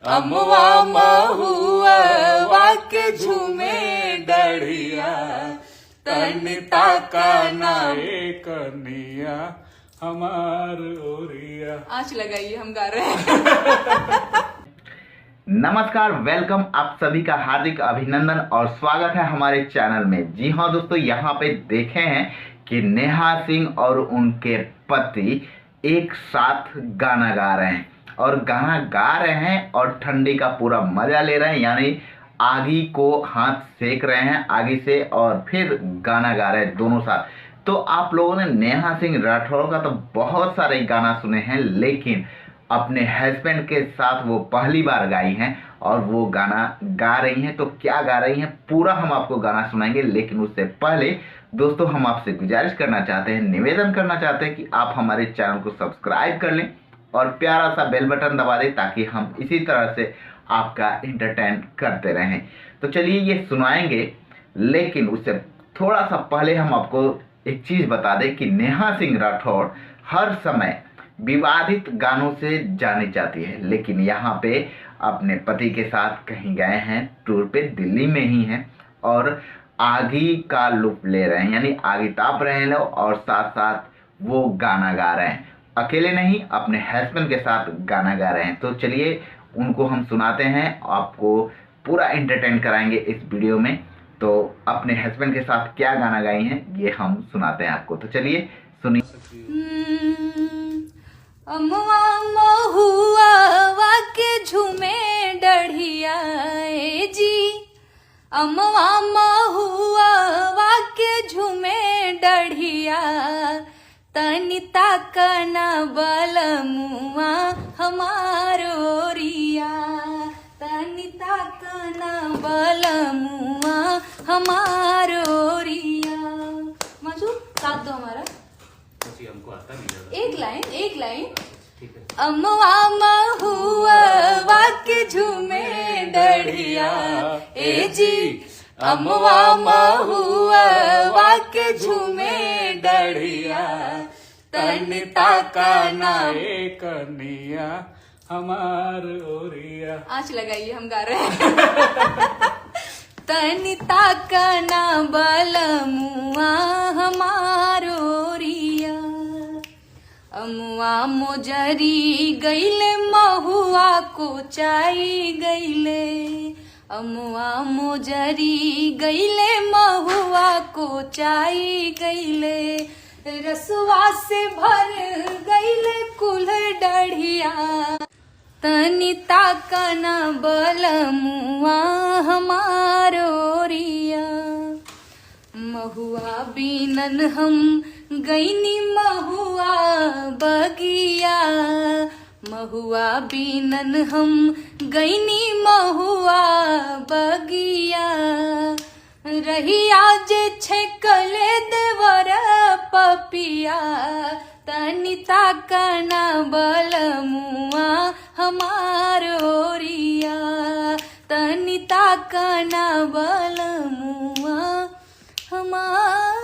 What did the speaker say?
अमवा महुआ वाके झूमे डढ़िया तनिता का नाए कनिया हमार ओरिया। आँच लगाइए, हम गा रहे हैं। नमस्कार, वेलकम, आप सभी का हार्दिक अभिनंदन और स्वागत है हमारे चैनल में। जी हाँ दोस्तों, यहाँ पे देखे हैं कि नेहा सिंह और उनके पति एक साथ गाना गा रहे हैं और गाना गा रहे हैं और ठंडी का पूरा मजा ले रहे हैं, यानी आगी को हाथ सेक रहे हैं आगी से और फिर गाना गा रहे हैं दोनों साथ। तो आप लोगों ने नेहा सिंह राठौर का तो बहुत सारे गाना सुने हैं, लेकिन अपने हस्बैंड के साथ वो पहली बार गाई हैं और वो गाना गा रही हैं। तो क्या गा रही हैं पूरा हम आपको गाना सुनाएंगे, लेकिन उससे पहले दोस्तों हम आपसे गुजारिश करना चाहते हैं, निवेदन करना चाहते हैं कि आप हमारे चैनल को सब्सक्राइब कर लें और प्यारा सा बेल बटन दबा दें ताकि हम इसी तरह से आपका एंटरटेन करते रहें। तो चलिए ये सुनाएंगे, लेकिन उससे थोड़ा सा पहले हम आपको एक चीज़ बता दें कि नेहा सिंह राठौर हर समय विवादित गानों से जानी जाती है, लेकिन यहाँ पे अपने पति के साथ कहीं गए हैं टूर पे, दिल्ली में ही हैं और आगी का लुत्फ ले रहे हैं, यानी आगी ताप रहे हैं लोग और साथ साथ वो गाना गा रहे हैं। अकेले नहीं, अपने हस्बैंड के साथ गाना गा रहे हैं। तो चलिए उनको हम सुनाते हैं, आपको पूरा एंटरटेन कराएंगे इस वीडियो में। तो अपने हस्बैंड के साथ क्या गाना गाई हैं ये हम सुनाते हैं आपको। तो चलिए सुनिए। अमवा महुआ वाके झूमे डढ़िया ए जी, अमवा महुआ वाके झूमे डढ़िया तनिता कना बलमुआ हमारो रिया, तनिता कना बलमुआ हमारो रिया। मजू साथ दो हमारा, हमको आता नहीं, एक लाइन। अमवा महुआ वाके झूमे डढ़िया ए जी, अमवा महुआ वाके झूमे डढ़िया तनिता का नाए कनिया हमार ओरिया। आँच लगाइए, हम गा रहे हैं। तनिता का ना बलमुआ हमार ओरिया, अमुआ मोजरी गईले महुआ को चाई गईले, अमुआ मोजरी गईले महुआ को चाई गईले, रसवा से भर गईले कुल डढ़िया तनिता कना बलमुआ हमारो रिया। महुआ बीनन हम गईनी महुआ बगिया, महुआ बीनन हम गईनी महुआ बगिया, रही आज छेकले देवर पपिया तनिता कना बलमुआ हमारो रिया, तनिता कना बलमुआ हमार